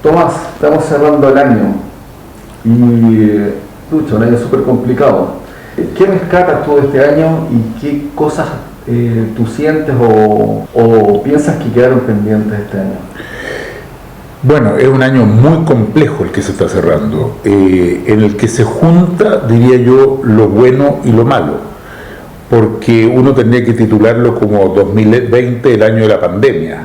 Tomás, estamos cerrando el año y un año súper complicado. ¿Qué rescatas tú de este año y qué cosas tú sientes o piensas que quedaron pendientes de este año? Bueno, es un año muy complejo el que se está cerrando, en el que se junta, diría yo, lo bueno y lo malo, porque uno tendría que titularlo como 2020, el año de la pandemia,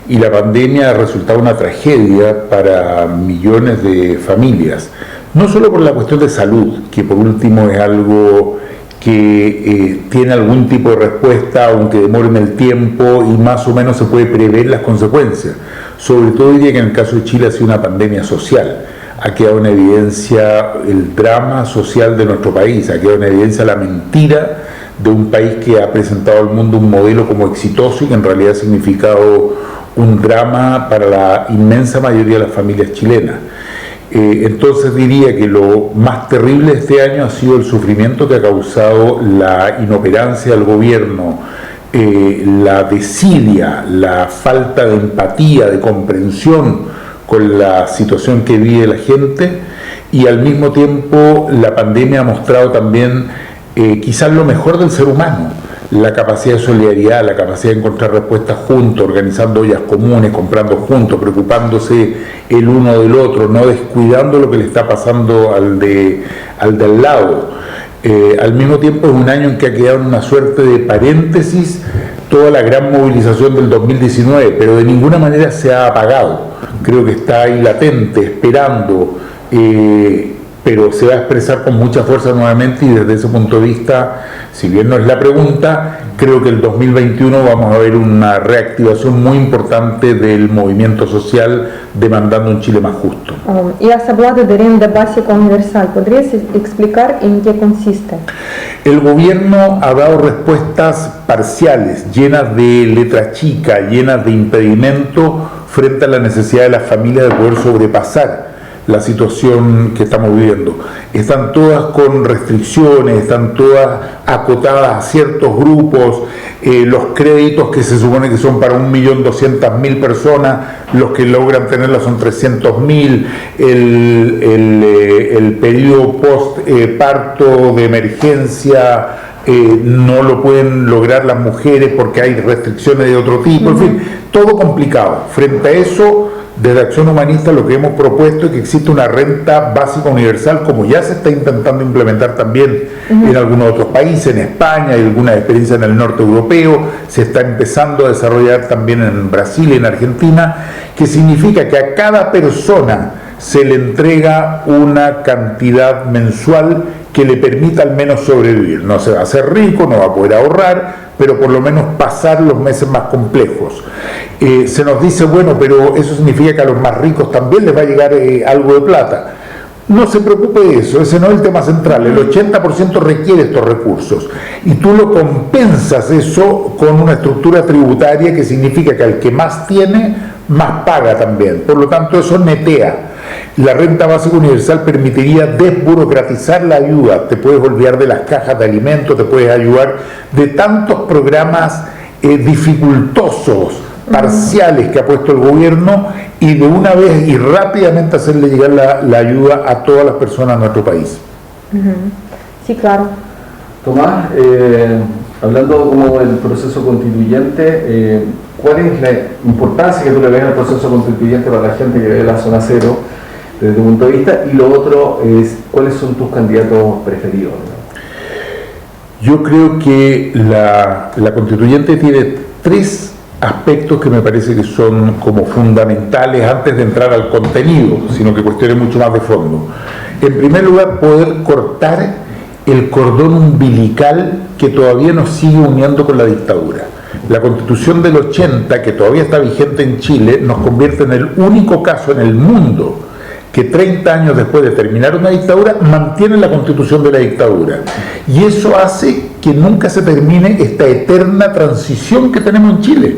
y la pandemia ha resultado una tragedia para millones de familias, no solo por la cuestión de salud, que por último es algo que tiene algún tipo de respuesta, aunque demore en el tiempo y más o menos se puede prever las consecuencias. Sobre todo diría que en el caso de Chile ha sido una pandemia social. Ha quedado en evidencia el drama social de nuestro país, ha quedado en evidencia la mentira de un país que ha presentado al mundo un modelo como exitoso y que en realidad ha significado un drama para la inmensa mayoría de las familias chilenas. Entonces diría que lo más terrible de este año ha sido el sufrimiento que ha causado la inoperancia del gobierno, la desidia, la falta de empatía, de comprensión con la situación que vive la gente, y al mismo tiempo la pandemia ha mostrado también quizás lo mejor del ser humano, la capacidad de solidaridad, la capacidad de encontrar respuestas juntos, organizando ollas comunes, comprando juntos, preocupándose el uno del otro, no descuidando lo que le está pasando al de al lado. Al mismo tiempo es un año en que ha quedado en una suerte de paréntesis toda la gran movilización del 2019, pero de ninguna manera se ha apagado. Creo que está ahí latente, esperando, pero se va a expresar con mucha fuerza nuevamente, y desde ese punto de vista, si bien no es la pregunta, creo que el 2021 vamos a ver una reactivación muy importante del movimiento social demandando un Chile más justo. Y has hablado de renta básica universal. ¿Podrías explicar en qué consiste? El gobierno ha dado respuestas parciales, llenas de letra chica, llenas de impedimentos frente a la necesidad de las familias de poder sobrepasar la situación que estamos viviendo. Están todas con restricciones, están todas acotadas a ciertos grupos, los créditos que se supone que son para 1.200.000 personas, los que logran tenerlas son 300.000, el periodo post-parto de emergencia no lo pueden lograr las mujeres porque hay restricciones de otro tipo, en fin, todo complicado. Frente a eso, desde Acción Humanista lo que hemos propuesto es que existe una renta básica universal, como ya se está intentando implementar también en algunos otros países, en España, hay algunas experiencias en el norte europeo, se está empezando a desarrollar también en Brasil y en Argentina, que significa que a cada persona se le entrega una cantidad mensual que le permita al menos sobrevivir. No se va a hacer rico, no va a poder ahorrar, pero por lo menos pasar los meses más complejos. Se nos dice, bueno, pero eso significa que a los más ricos también les va a llegar algo de plata. No se preocupe de eso, ese no es el tema central. El 80% requiere estos recursos y tú lo compensas eso con una estructura tributaria que significa que al que más tiene, más paga también. Por lo tanto, eso netea. La renta básica universal permitiría desburocratizar la ayuda. Te puedes olvidar de las cajas de alimentos, te puedes ayudar de tantos programas dificultosos, parciales que ha puesto el gobierno, y de una vez y rápidamente hacerle llegar la ayuda a todas las personas de nuestro país. Sí, claro. Tomás, hablando como del proceso constituyente, ¿cuál es la importancia que tú le ves al proceso constituyente para la gente que ve la zona cero desde tu punto de vista? Y lo otro es, ¿cuáles son tus candidatos preferidos? Yo creo que la constituyente tiene tres aspectos que me parece que son como fundamentales antes de entrar al contenido, sino que cuestiones mucho más de fondo. En primer lugar, poder cortar el cordón umbilical que todavía nos sigue uniendo con la dictadura. La Constitución del 80, que todavía está vigente en Chile, nos convierte en el único caso en el mundo que 30 años después de terminar una dictadura mantiene la Constitución de la dictadura, y eso hace que nunca se termine esta eterna transición que tenemos en Chile,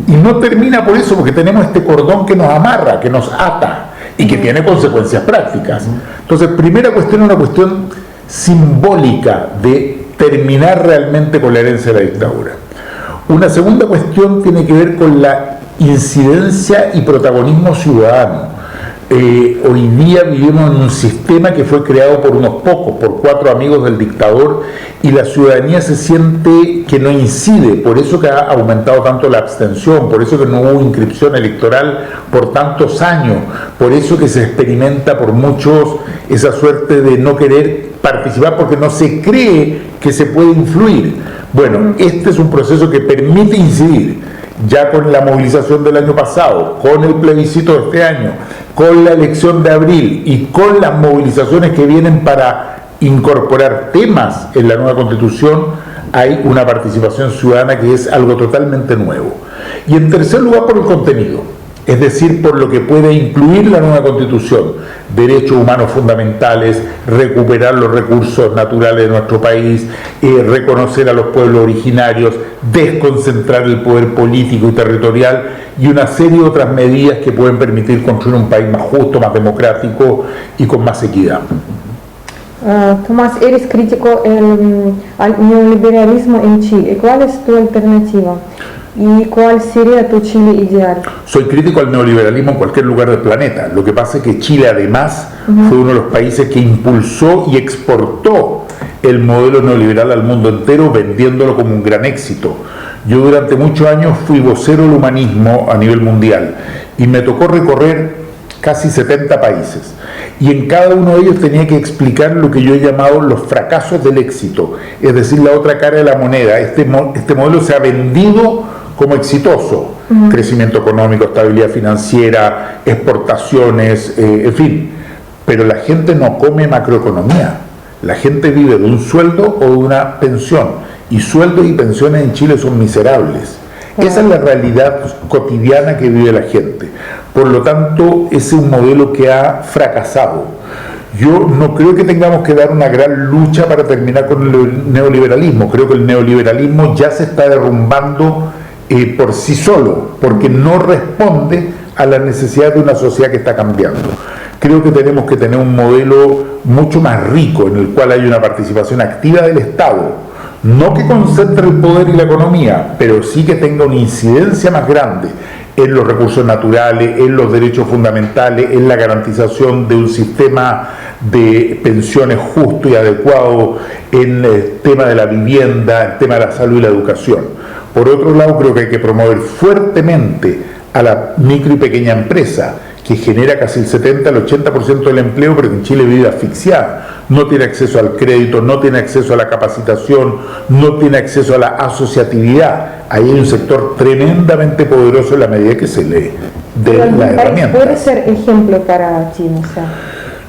y no termina por eso, porque tenemos este cordón que nos amarra, que nos ata y que tiene consecuencias prácticas. Entonces, primera cuestión es una cuestión simbólica de terminar realmente con la herencia de la dictadura. Una segunda cuestión tiene que ver con la incidencia y protagonismo ciudadano. hoy día vivimos en un sistema que fue creado por unos pocos, por 4 amigos del dictador, y la ciudadanía se siente que no incide, por eso que ha aumentado tanto la abstención, por eso que no hubo inscripción electoral por tantos años, por eso que se experimenta por muchos esa suerte de no querer participar porque no se cree que se puede influir. Bueno, este es un proceso que permite incidir, ya con la movilización del año pasado, con el plebiscito de este año, con la elección de abril y con las movilizaciones que vienen para incorporar temas en la nueva Constitución, hay una participación ciudadana que es algo totalmente nuevo. Y en tercer lugar, por el contenido, es decir, por lo que puede incluir la nueva Constitución: derechos humanos fundamentales, recuperar los recursos naturales de nuestro país, reconocer a los pueblos originarios, desconcentrar el poder político y territorial, y una serie de otras medidas que pueden permitir construir un país más justo, más democrático y con más equidad. Tomás, eres crítico al neoliberalismo en Chile. ¿Cuál es tu alternativa? ¿Y cuál sería tu Chile ideal? Soy crítico al neoliberalismo en cualquier lugar del planeta. Lo que pasa es que Chile además fue uno de los países que impulsó y exportó el modelo neoliberal al mundo entero, vendiéndolo como un gran éxito. Yo durante muchos años fui vocero del humanismo a nivel mundial y me tocó recorrer casi 70 países, y en cada uno de ellos tenía que explicar lo que yo he llamado los fracasos del éxito, es decir, la otra cara de la moneda. Este modelo se ha vendido como exitoso: crecimiento económico, estabilidad financiera, exportaciones, en fin, pero la gente no come macroeconomía, la gente vive de un sueldo o de una pensión, y sueldos y pensiones en Chile son miserables. Esa es la realidad cotidiana que vive la gente. Por lo tanto, ese es un modelo que ha fracasado. Yo no creo que tengamos que dar una gran lucha para terminar con el neoliberalismo. Creo que el neoliberalismo ya se está derrumbando por sí solo, porque no responde a las necesidades de una sociedad que está cambiando. Creo que tenemos que tener un modelo mucho más rico, en el cual hay una participación activa del Estado, no que concentre el poder y la economía, pero sí que tenga una incidencia más grande en los recursos naturales, en los derechos fundamentales, en la garantización de un sistema de pensiones justo y adecuado, en el tema de la vivienda, el tema de la salud y la educación. Por otro lado, creo que hay que promover fuertemente a la micro y pequeña empresa, que genera casi el 70 al 80% del empleo, pero que en Chile vive asfixiada. No tiene acceso al crédito, no tiene acceso a la capacitación, no tiene acceso a la asociatividad. Ahí hay un sector tremendamente poderoso en la medida que se le dé la herramienta. ¿Puede ser ejemplo para Chile? O sea,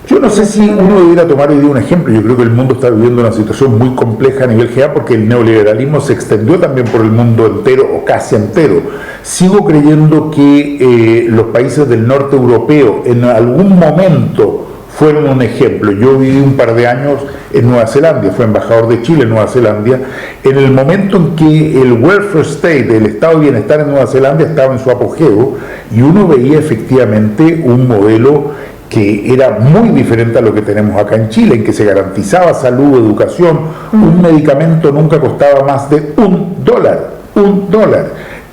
yo no sé si uno debiera tomar hoy día un ejemplo. Yo creo que el mundo está viviendo una situación muy compleja a nivel general, porque el neoliberalismo se extendió también por el mundo entero o casi entero. Sigo creyendo que los países del norte europeo en algún momento fueron un ejemplo. Yo viví un par de años en Nueva Zelanda, fui embajador de Chile en Nueva Zelanda. En el momento en que el welfare state, el estado de bienestar en Nueva Zelanda, estaba en su apogeo, y uno veía efectivamente un modelo que era muy diferente a lo que tenemos acá en Chile, en que se garantizaba salud, educación. Un medicamento nunca costaba más de $1.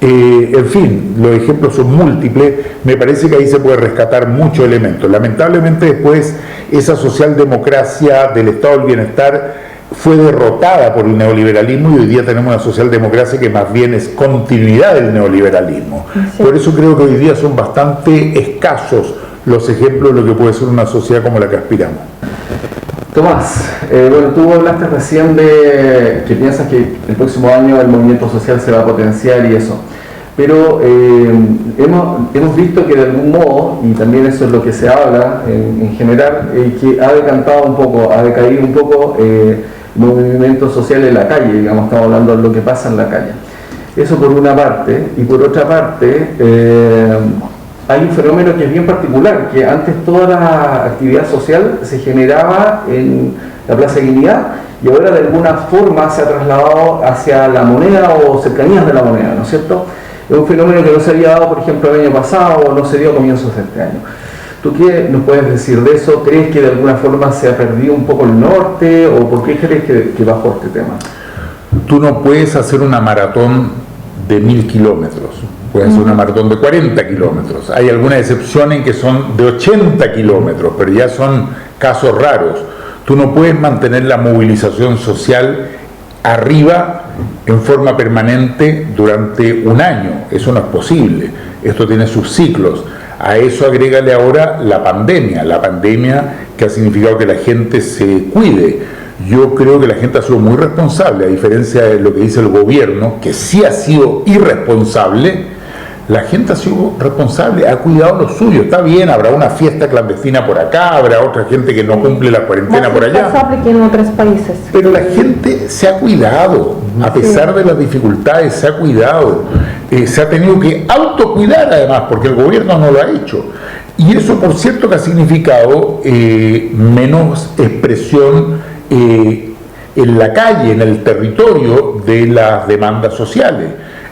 En fin, los ejemplos son múltiples. Me parece que ahí se puede rescatar muchos elementos. Lamentablemente después esa socialdemocracia del estado del bienestar fue derrotada por el neoliberalismo, y hoy día tenemos una socialdemocracia que más bien es continuidad del neoliberalismo. Sí. Por eso creo que hoy día son bastante escasos los ejemplos de lo que puede ser una sociedad como la que aspiramos. Tomás, bueno, tú hablaste recién de que piensas que el próximo año el movimiento social se va a potenciar y eso, pero hemos visto que de algún modo, y también eso es lo que se habla en general, que ha decantado un poco, ha decaído un poco el movimiento social en la calle, digamos, estamos hablando de lo que pasa en la calle. Eso por una parte, y por otra parte, hay un fenómeno que es bien particular, que antes toda la actividad social se generaba en la Plaza Dignidad, y ahora de alguna forma se ha trasladado hacia la moneda o cercanías de la moneda, ¿no es cierto? Es un fenómeno que no se había dado, por ejemplo, el año pasado, o no se dio a comienzos de este año. ¿Tú qué nos puedes decir de eso? ¿Crees que de alguna forma se ha perdido un poco el norte, o por qué crees que bajó este tema? Tú no puedes hacer una maratón de 1000 kilómetros. puede ser una maratón de 40 kilómetros. Hay algunas excepciones en que son de 80 kilómetros, pero ya son casos raros. Tú no puedes mantener la movilización social arriba en forma permanente durante un año. Eso no es posible. Esto tiene sus ciclos. A eso agrégale ahora la pandemia que ha significado que la gente se cuide. Yo creo que la gente ha sido muy responsable, a diferencia de lo que dice el gobierno, que sí ha sido irresponsable. La gente ha sido responsable, ha cuidado lo suyo. Está bien, habrá una fiesta clandestina por acá, habrá otra gente que no cumple la cuarentena por allá. Más responsable que en otros países. Pero la gente se ha cuidado, a pesar de las dificultades, se ha cuidado. Se ha tenido que autocuidar además, porque el gobierno no lo ha hecho. Y eso, por cierto, que ha significado menos expresión en la calle, en el territorio de las demandas sociales.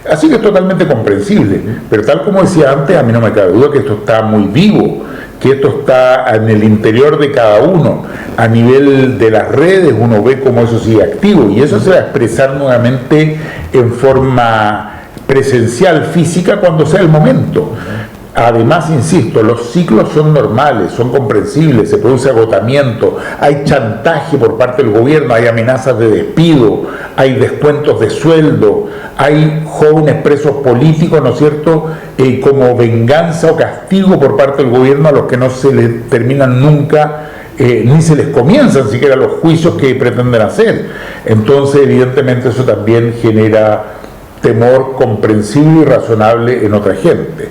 Así que es totalmente comprensible, pero tal como decía antes, a mí no me cabe duda que esto está muy vivo, que esto está en el interior de cada uno. A nivel de las redes uno ve cómo eso sigue activo y eso se va a expresar nuevamente en forma presencial, física, cuando sea el momento. Además, insisto, los ciclos son normales, son comprensibles, se produce agotamiento, hay chantaje por parte del gobierno, hay amenazas de despido, hay descuentos de sueldo, hay jóvenes presos políticos, ¿no es cierto?, como venganza o castigo por parte del gobierno a los que no se les terminan nunca, ni se les comienzan siquiera los juicios que pretenden hacer. Entonces, evidentemente, eso también genera temor comprensible y razonable en otra gente.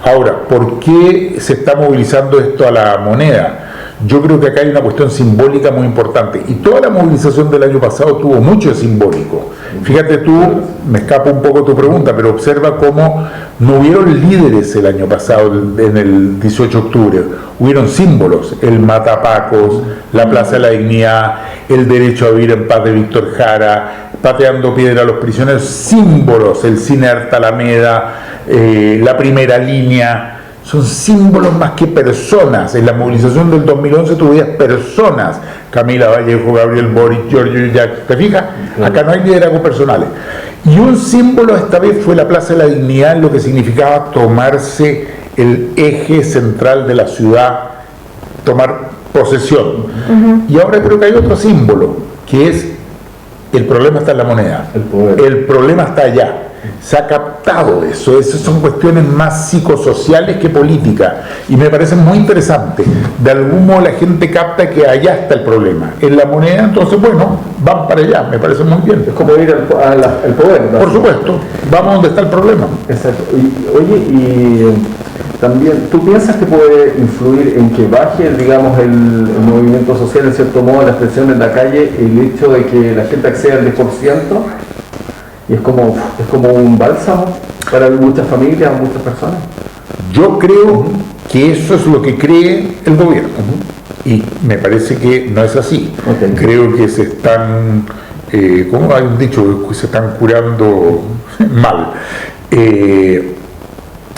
Ahora, ¿por qué se está movilizando esto a la moneda? Yo creo que acá hay una cuestión simbólica muy importante y toda la movilización del año pasado tuvo mucho de simbólico. Fíjate tú, me escapa un poco tu pregunta, pero observa cómo no hubieron líderes el año pasado, en el 18 de octubre, hubieron símbolos, el Matapacos, la Plaza de la Dignidad, el derecho a vivir en paz de Víctor Jara, pateando piedra a los prisioneros, símbolos, el Cine Arte Alameda, la Primera Línea. Son símbolos más que personas. En la movilización del 2011 tú veías personas, Camila Vallejo, Gabriel Boric, Giorgio Jack, ¿te fijas? Acá no hay liderazgos personales. Y un símbolo esta vez fue la Plaza de la Dignidad, lo que significaba tomarse el eje central de la ciudad, tomar posesión. Y ahora creo que hay otro símbolo, que es el problema está en la moneda, el problema está allá. Se ha captado eso, esas son cuestiones más psicosociales que políticas y me parece muy interesante. De algún modo la gente capta que allá está el problema, en la moneda, entonces bueno, van para allá, me parece muy bien. Es como ir al poder, ¿no? Por supuesto, vamos donde está el problema. Exacto. Oye, también, ¿tú piensas que puede influir en que baje, digamos, el movimiento social, en cierto modo, la expresión en la calle, el hecho de que la gente acceda al 10%? Y es como un bálsamo para muchas familias, muchas personas. Yo creo que eso es lo que cree el gobierno. Y me parece que no es así. Okay. Creo que se están, ¿cómo han dicho? Se están curando mal.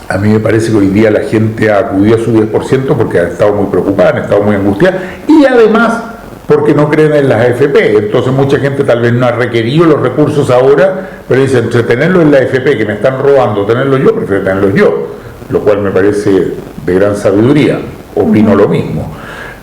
A mí me parece que hoy día la gente ha acudido a su 10% porque ha estado muy preocupada, han estado muy angustiada y además porque no creen en las AFP. Entonces mucha gente tal vez no ha requerido los recursos ahora, pero dice, entre tenerlos en la AFP que me están robando, tenerlos yo, prefiero tenerlos yo, lo cual me parece de gran sabiduría, opino lo mismo.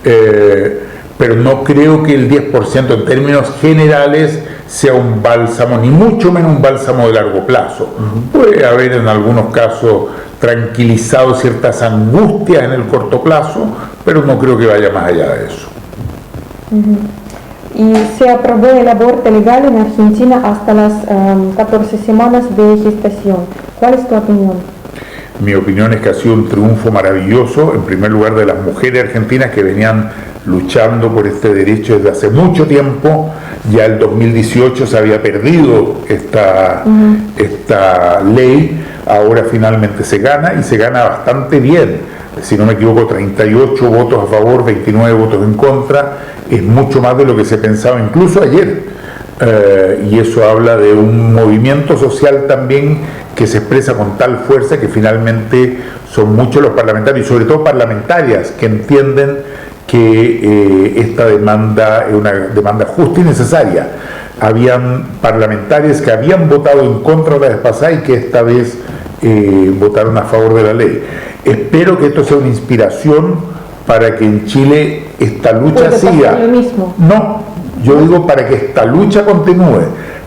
Pero no creo que el 10% en términos generales sea un bálsamo, ni mucho menos un bálsamo de largo plazo. Puede haber en algunos casos tranquilizado ciertas angustias en el corto plazo, pero no creo que vaya más allá de eso. Y se aprobó el aborto legal en Argentina hasta las 14 semanas de gestación. ¿Cuál es tu opinión? Mi opinión es que ha sido un triunfo maravilloso, en primer lugar de las mujeres argentinas que venían luchando por este derecho desde hace mucho tiempo. Ya el 2018 se había perdido esta ley, ahora finalmente se gana y se gana bastante bien. Si no me equivoco, 38 votos a favor, 29 votos en contra, es mucho más de lo que se pensaba incluso ayer. Y eso habla de un movimiento social también que se expresa con tal fuerza que finalmente son muchos los parlamentarios, y sobre todo parlamentarias, que entienden que esta demanda es una demanda justa y necesaria. Habían parlamentarios que habían votado en contra la vez pasada y que esta vez votaron a favor de la ley. Espero que esto sea una inspiración para que en Chile esta lucha siga. Lo mismo. No, yo digo para que esta lucha continúe.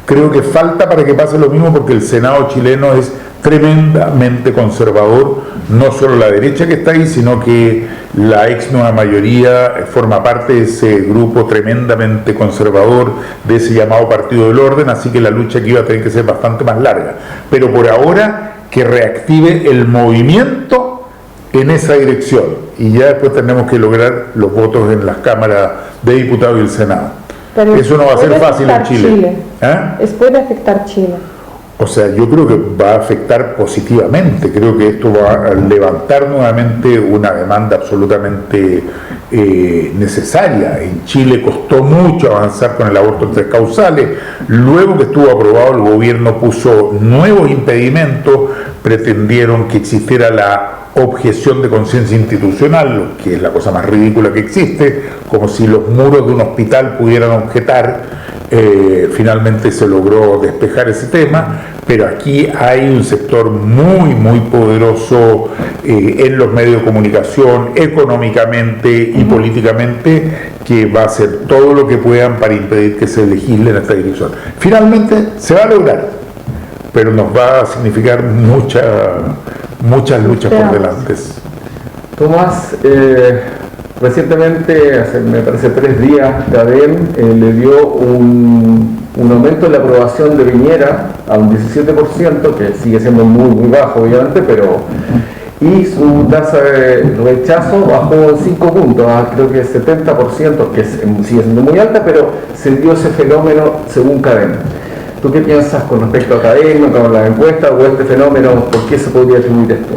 Creo que falta para que pase lo mismo porque el Senado chileno es tremendamente conservador, no solo la derecha que está ahí, sino que la ex nueva mayoría forma parte de ese grupo tremendamente conservador, de ese llamado Partido del Orden, así que la lucha aquí va a tener que ser bastante más larga. Pero por ahora que reactive el movimiento en esa dirección y ya después tenemos que lograr los votos en las cámaras de diputados y el Senado. Pero eso no va a ser fácil en Chile. Puede afectar Chile. O sea, yo creo que va a afectar positivamente, creo que esto va a levantar nuevamente una demanda absolutamente necesaria. En Chile costó mucho avanzar con el aborto en 3 causales, luego que estuvo aprobado el gobierno puso nuevos impedimentos, pretendieron que existiera la objeción de conciencia institucional, que es la cosa más ridícula que existe, como si los muros de un hospital pudieran objetar. Finalmente se logró despejar ese tema, pero aquí hay un sector muy poderoso en los medios de comunicación, económicamente y políticamente, que va a hacer todo lo que puedan para impedir que se legisle en esta dirección. Finalmente se va a lograr, pero nos va a significar muchas luchas por delante. Tomás, recientemente, hace me parece 3 días, CADEM le dio un aumento en la aprobación de Piñera a un 17%, que sigue siendo muy bajo obviamente, y su tasa de rechazo bajó en 5 puntos, creo que 70%, que sigue siendo muy alta, pero se dio ese fenómeno según CADEM. ¿Tú qué piensas con respecto a CADEM, con la encuesta o este fenómeno? ¿Por qué se podría atribuir esto?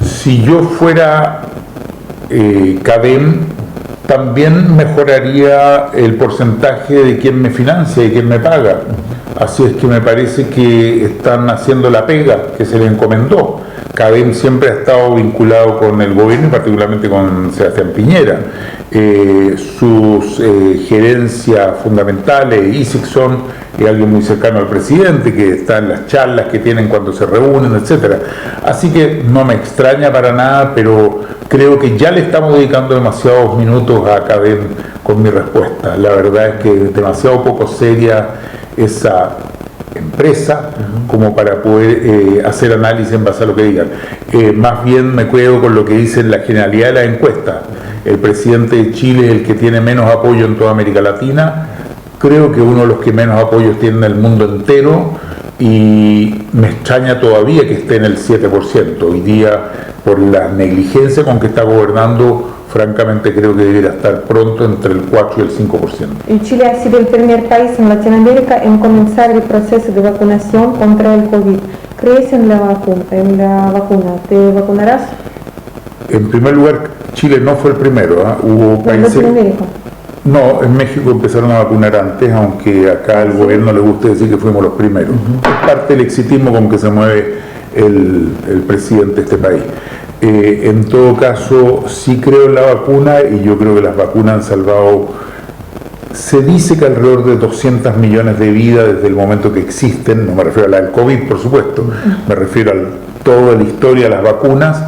Si yo fuera CADEM, también mejoraría el porcentaje de quién me financia y quién me paga. Así es que me parece que están haciendo la pega que se le encomendó. CADEM siempre ha estado vinculado con el gobierno y particularmente con Sebastián Piñera. Sus gerencias fundamentales, Isaacson es alguien muy cercano al presidente, que está en las charlas que tienen cuando se reúnen, etcétera. Así que no me extraña para nada, pero creo que ya le estamos dedicando demasiados minutos a CADEM con mi respuesta. La verdad es que es demasiado poco seria esa empresa como para poder hacer análisis en base a lo que digan. Más bien me quedo con lo que dicen la generalidad de la encuesta. El presidente de Chile es el que tiene menos apoyo en toda América Latina, creo que uno de los que menos apoyos tiene en el mundo entero, y me extraña todavía que esté en el 7%. Hoy día, por la negligencia con que está gobernando, francamente creo que debería estar pronto entre el 4 y el 5%. Y Chile ha sido el primer país en Latinoamérica en comenzar el proceso de vacunación contra el COVID. ¿Crees en la vacuna? ¿Te vacunarás? En primer lugar, Chile no fue el primero. Hubo países... No, en México empezaron a vacunar antes, aunque acá al gobierno le gusta decir que fuimos los primeros. Es parte del exitismo con que se mueve el presidente de este país. En todo caso, sí creo en la vacuna, y yo creo que las vacunas han salvado, se dice que alrededor de 200 millones de vidas desde el momento que existen. No me refiero a la del COVID, por supuesto, me refiero a toda la historia de las vacunas.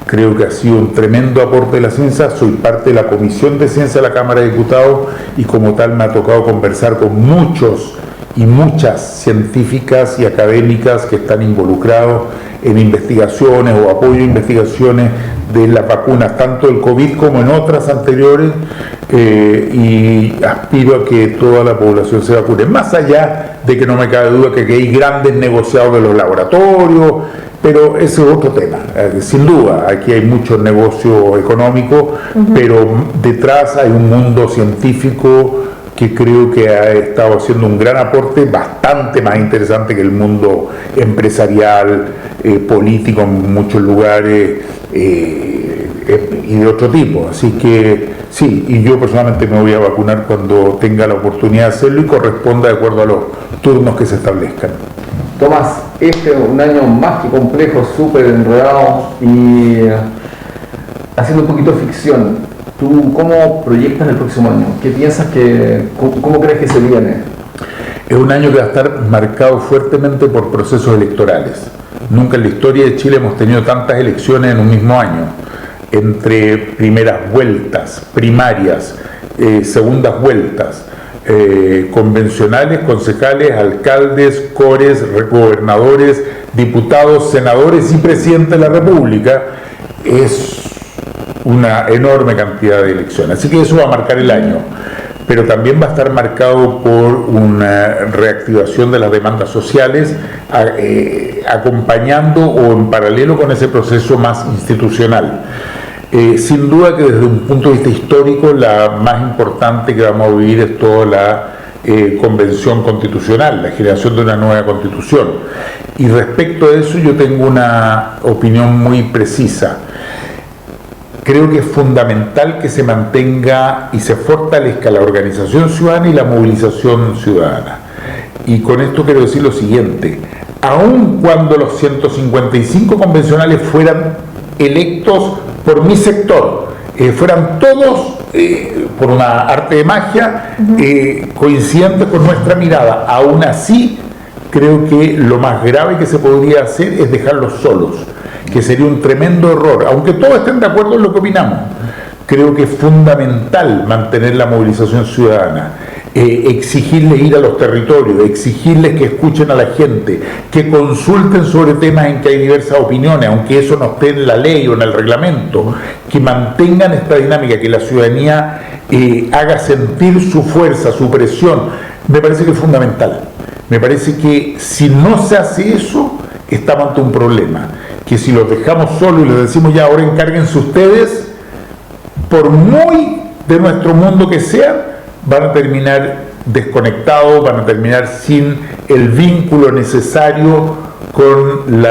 Creo que ha sido un tremendo aporte de la ciencia. Soy parte de la Comisión de Ciencia de la Cámara de Diputados y como tal me ha tocado conversar con muchos y muchas científicas y académicas que están involucrados en investigaciones o apoyo a investigaciones de las vacunas, tanto del COVID como en otras anteriores, y aspiro a que toda la población se vacune. Más allá de que no me cabe duda que hay grandes negociados de los laboratorios, pero ese es otro tema. Sin duda, aquí hay mucho negocio económico, pero detrás hay un mundo científico que creo que ha estado haciendo un gran aporte, bastante más interesante que el mundo empresarial, político en muchos lugares, y de otro tipo. Así que sí, y yo personalmente me voy a vacunar cuando tenga la oportunidad de hacerlo y corresponda de acuerdo a los turnos que se establezcan. Tomás, este es un año más que complejo, súper enredado, y haciendo un poquito de ficción, ¿tú cómo proyectas el próximo año? ¿Qué piensas cómo crees que se viene? Es un año que va a estar marcado fuertemente por procesos electorales. Nunca en la historia de Chile hemos tenido tantas elecciones en un mismo año, entre primeras vueltas, primarias, segundas vueltas, convencionales, concejales, alcaldes, cores, gobernadores, diputados, senadores y presidente de la República. Es una enorme cantidad de elecciones, así que eso va a marcar el año, pero también va a estar marcado por una reactivación de las demandas sociales, acompañando o en paralelo con ese proceso más institucional. Sin duda que desde un punto de vista histórico la más importante que vamos a vivir es toda la convención constitucional, la generación de una nueva constitución. Y respecto a eso yo tengo una opinión muy precisa. Creo que es fundamental que se mantenga y se fortalezca la organización ciudadana y la movilización ciudadana. Y con esto quiero decir lo siguiente: aun cuando los 155 convencionales fueran electos por mi sector, fueran todos, por una arte de magia, coincidentes con nuestra mirada, aún así creo que lo más grave que se podría hacer es dejarlos solos, que sería un tremendo error, aunque todos estén de acuerdo en lo que opinamos. Creo que es fundamental mantener la movilización ciudadana, exigirles ir a los territorios, exigirles que escuchen a la gente, que consulten sobre temas en que hay diversas opiniones, aunque eso no esté en la ley o en el reglamento, que mantengan esta dinámica, que la ciudadanía haga sentir su fuerza, su presión. Me parece que es fundamental. Me parece que si no se hace eso, estamos ante un problema, que si los dejamos solos y les decimos ya ahora encárguense ustedes, por muy de nuestro mundo que sean, van a terminar desconectados, van a terminar sin el vínculo necesario con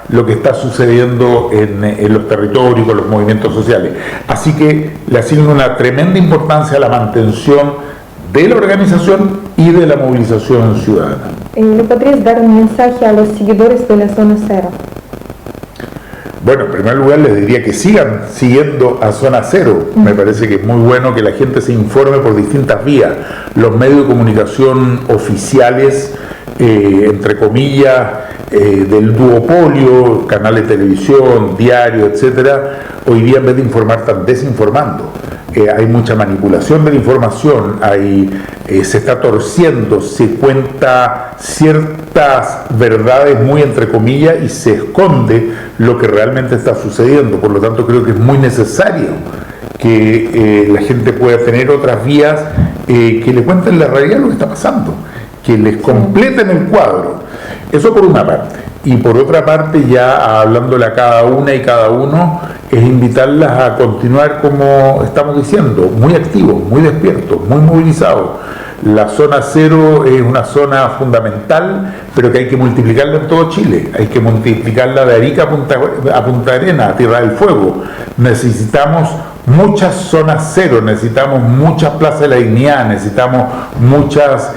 lo que está sucediendo en los territorios, con los movimientos sociales. Así que le asigno una tremenda importancia a la mantención de la organización y de la movilización ciudadana. ¿Le podrías dar un mensaje a los seguidores de la Zona Cero? Bueno, en primer lugar les diría que sigan siguiendo a Zona Cero. Me parece que es muy bueno que la gente se informe por distintas vías. Los medios de comunicación oficiales, entre comillas, del duopolio, canales de televisión, diarios, etcétera, hoy día en vez de informar están desinformando. Hay mucha manipulación de la información, se está torciendo, se cuenta ciertas verdades muy entre comillas y se esconde lo que realmente está sucediendo. Por lo tanto, creo que es muy necesario que la gente pueda tener otras vías que le cuenten la realidad de lo que está pasando, que les completen el cuadro. Eso por una parte. Y por otra parte, ya hablándole a cada una y cada uno, es invitarlas a continuar como estamos diciendo, muy activos, muy despiertos, muy movilizados. La Zona Cero es una zona fundamental, pero que hay que multiplicarla en todo Chile. Hay que multiplicarla de Arica a Punta Arenas, a Tierra del Fuego. Necesitamos muchas zonas cero, necesitamos muchas plazas de la dignidad, necesitamos muchas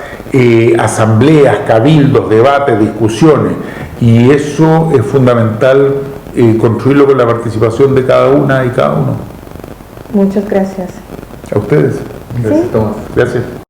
asambleas, cabildos, debates, discusiones. Y eso es fundamental, construirlo con la participación de cada una y cada uno. Muchas gracias. A ustedes. Gracias, Tomás. Gracias.